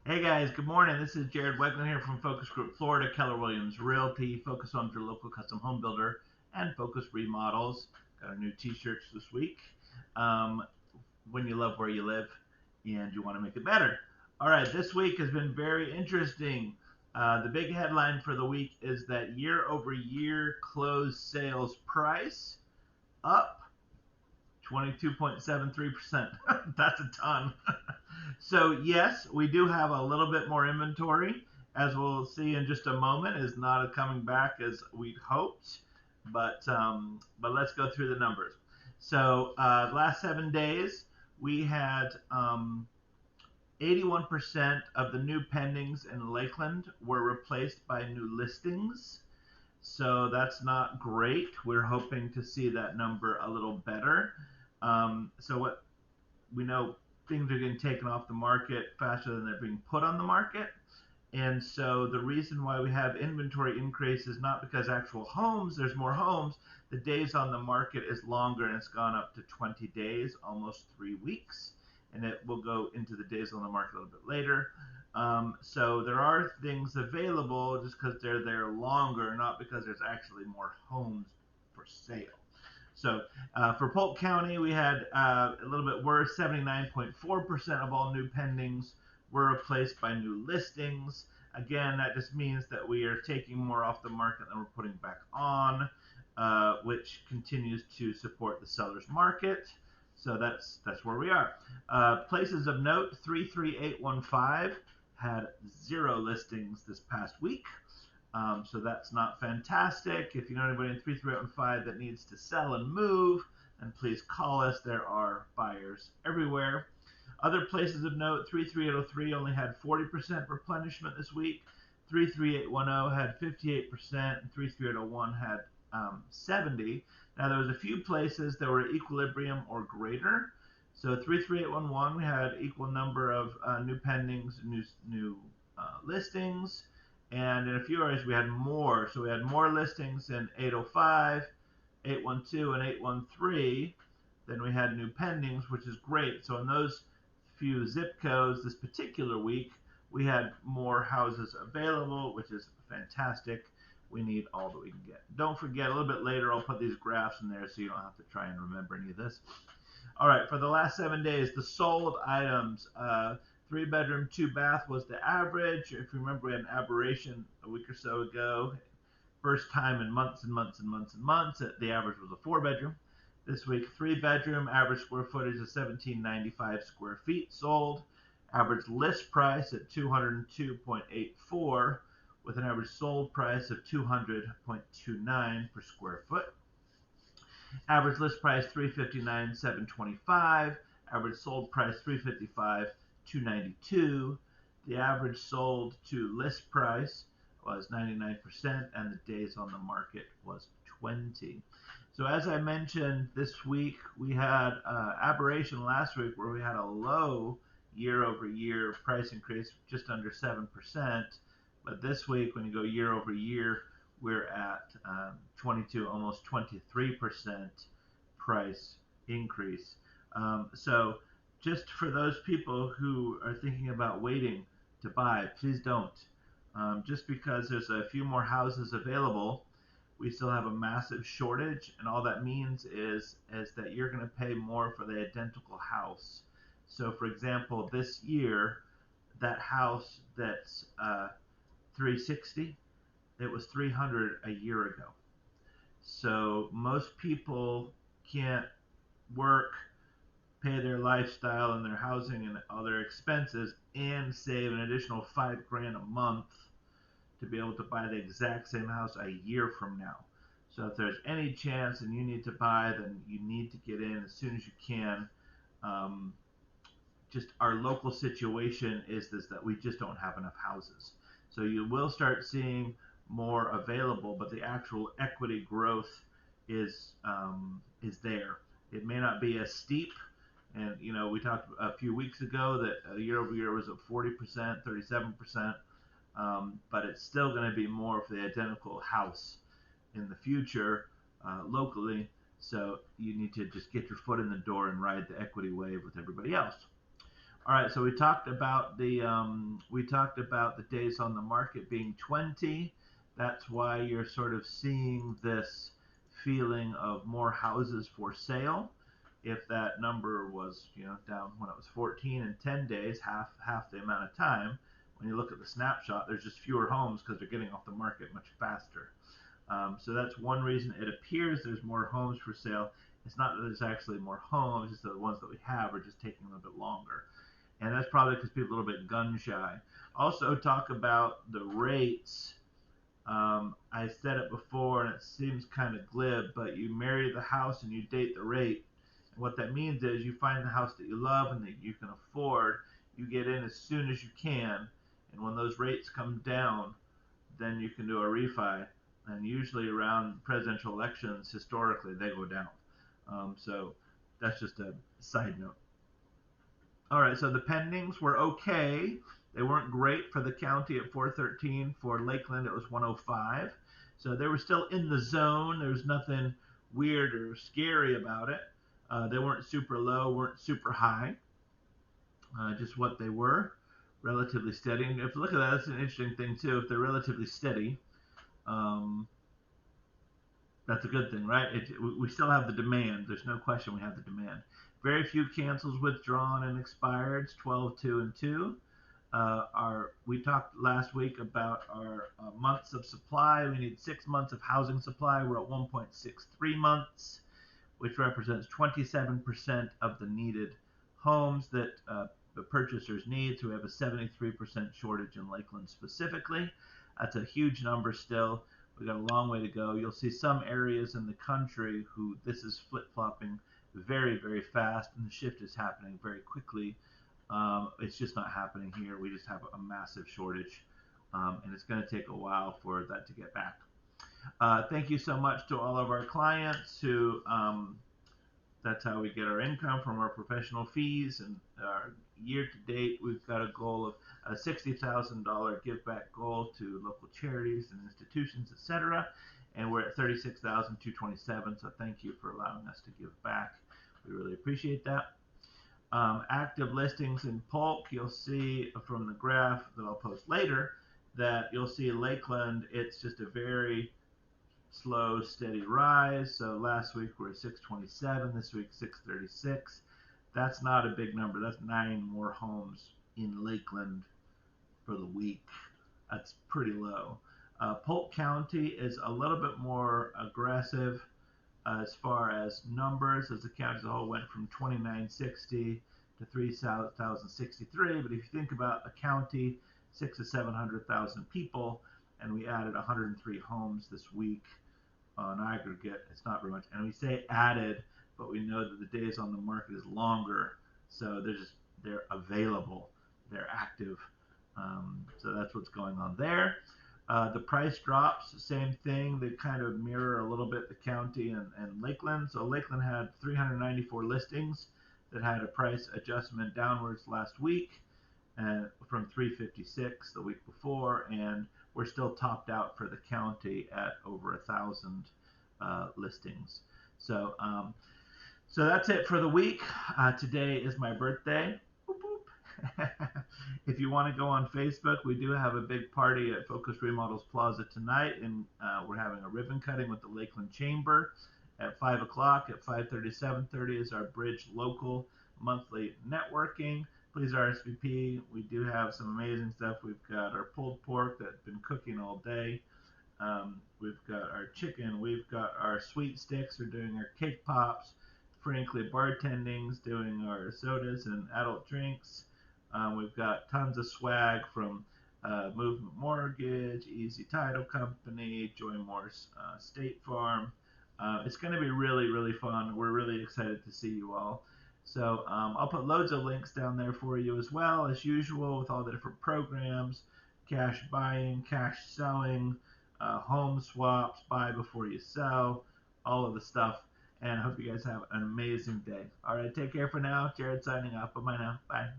Hey guys, good morning. This is Jared Weggeland here from Focus Group Florida, Keller Williams Realty, Focus Homes, your local custom home builder, and Focus Remodels. Got our new t-shirts this week. Um, when you love where you live and you want to make it better. All right, this week has been very interesting. The big headline for the week is that year over year closed sales price up 22.73%. That's a ton. So yes, we do have a little bit more inventory, as we'll see in just a moment, is not coming back as we'd hoped. But let's go through the numbers. So last 7 days, we had 81% of the new pendings in Lakeland were replaced by new listings. So that's not great. We're hoping to see that number a little better. So what we know, things are getting taken off the market faster than they're being put on the market. And so the reason why we have inventory increase is not because actual homes, there's more homes. The days on the market is longer, and it's gone up to 20 days, almost 3 weeks. And it will go into the days on the market a little bit later. So there are things available just because they're there longer, not because there's actually more homes for sale. So for Polk County, we had a little bit worse. 79.4% of all new pendings were replaced by new listings. Again, that just means that we are taking more off the market than we're putting back on, which continues to support the seller's market. So that's where we are. Places of note: 33815 had 0 listings this past week. So that's not fantastic. If you know anybody in 33815 that needs to sell and move, then please call us. There are buyers everywhere. Other places of note: 33803 only had 40% replenishment this week. 33810 had 58%, and 33801 had 70%. Now there was a few places that were equilibrium or greater. So 33811 we had equal number of new pendings, new listings, and in a few areas we had more. So we had more listings in 805, 812, and 813 than we had new pendings, which is great. So in those few zip codes this particular week, we had more houses available, which is fantastic. We need all that we can get. Don't forget, a little bit later, I'll put these graphs in there so you don't have to try and remember any of this. All right, for the last 7 days, the sold items, 3 bedroom, 2 bath was the average. If you remember, we had an aberration a week or so ago. First time in months and months and months and months, the average was a 4 bedroom. This week, 3 bedroom, average square footage is 1795 square feet sold. Average list price at 202.84 with an average sold price of 200.29 per square foot. Average list price 359,725. Average sold price 355,292. The average sold to list price was 99%, and the days on the market was 20. So as I mentioned, this week we had aberration last week where we had a low year over year price increase just under 7%. But this week, when you go year over year, we're at 22, almost 23% price increase. So just for those people who are thinking about waiting to buy, please don't. Just because there's a few more houses available, we still have a massive shortage, and all that means is that you're going to pay more for the identical house. So for example, this year, that house that's 360, it was 300 a year ago. So most people can't work, pay their lifestyle and their housing and other expenses, and save an additional $5,000 a month to be able to buy the exact same house a year from now. So if there's any chance and you need to buy, then you need to get in as soon as you can. Um, just our local situation is this, that we just don't have enough houses. So you will start seeing more available, but the actual equity growth is there. It may not be as steep, and we talked a few weeks ago that year over year was at 40%, 37%, but it's still going to be more for the identical house in the future locally. So you need to just get your foot in the door and ride the equity wave with everybody else. All right, so we talked about the days on the market being 20. That's why you're sort of seeing this feeling of more houses for sale. If that number was, down when it was 14 in 10 days, half the amount of time, when you look at the snapshot, there's just fewer homes because they're getting off the market much faster. So that's one reason it appears there's more homes for sale. It's not that there's actually more homes, it's that the ones that we have are just taking a little bit longer. And that's probably because people are a little bit gun shy. Also, talk about the rates. I said it before, and it seems kind of glib, but you marry the house and you date the rate. And what that means is you find the house that you love and that you can afford. You get in as soon as you can, and when those rates come down, then you can do a refi. And usually around presidential elections, historically, they go down. So that's just a side note. All right, so the pendings were okay. They weren't great for the county at 413. For Lakeland, it was 105. So they were still in the zone. There was nothing weird or scary about it. They weren't super low, weren't super high. Just what they were, relatively steady. And if you look at that, that's an interesting thing too. If they're relatively steady, um, that's a good thing, right? We still have the demand. There's no question we have the demand. Very few cancels withdrawn and expireds, 12, 2, and 2. We talked last week about our months of supply. We need 6 months of housing supply. We're at 1.63 months, which represents 27% of the needed homes that the purchasers need. So we have a 73% shortage in Lakeland specifically. That's a huge number still. We've got a long way to go. You'll see some areas in the country who this is flip-flopping very, very fast, and the shift is happening very quickly. It's just not happening here. We just have a massive shortage, and it's going to take a while for that to get back. Thank you so much to all of our clients who that's how we get our income, from our professional fees. And year to date, we've got a goal of a $60,000 give back goal to local charities and institutions, etc. And we're at $36,227. So thank you for allowing us to give back. We really appreciate that. Active listings in Polk, you'll see from the graph that I'll post later that you'll see Lakeland, it's just a very slow, steady rise. So last week we were 627, this week 636. That's not a big number. That's 9 more homes in Lakeland for the week. That's pretty low. Polk County is a little bit more aggressive as far as numbers, as the county as a whole went from 2960 to 3,063. But if you think about a county, 600,000 to 700,000 people, and we added 103 homes this week on aggregate, it's not very much. And we say added, but we know that the days on the market is longer, so they're available, they're active. So that's what's going on there. The price drops, same thing. They kind of mirror a little bit the county and Lakeland. So Lakeland had 394 listings that had a price adjustment downwards last week, and from 356 the week before, and we're still topped out for the county at over 1,000 listings. So that's it for the week. Today is my birthday. Boop, boop. If you want to go on Facebook, we do have a big party at Focus Remodels Plaza tonight, and we're having a ribbon cutting with the Lakeland Chamber at 5 o'clock. At 5:30, 7:30 is our Bridge Local monthly networking. Please RSVP. We do have some amazing stuff. We've got our pulled pork that's been cooking all day. We've got our chicken. We've got our sweet sticks. We're doing our cake pops. Frankly, bartending's doing our sodas and adult drinks. We've got tons of swag from Movement Mortgage, Easy Title Company, Joy Morse State Farm. It's going to be really, really fun. We're really excited to see you all. So I'll put loads of links down there for you as well, as usual, with all the different programs, cash buying, cash selling, home swaps, buy before you sell, all of the stuff. And I hope you guys have an amazing day. All right, take care for now. Jared signing off. Bye-bye now. Bye.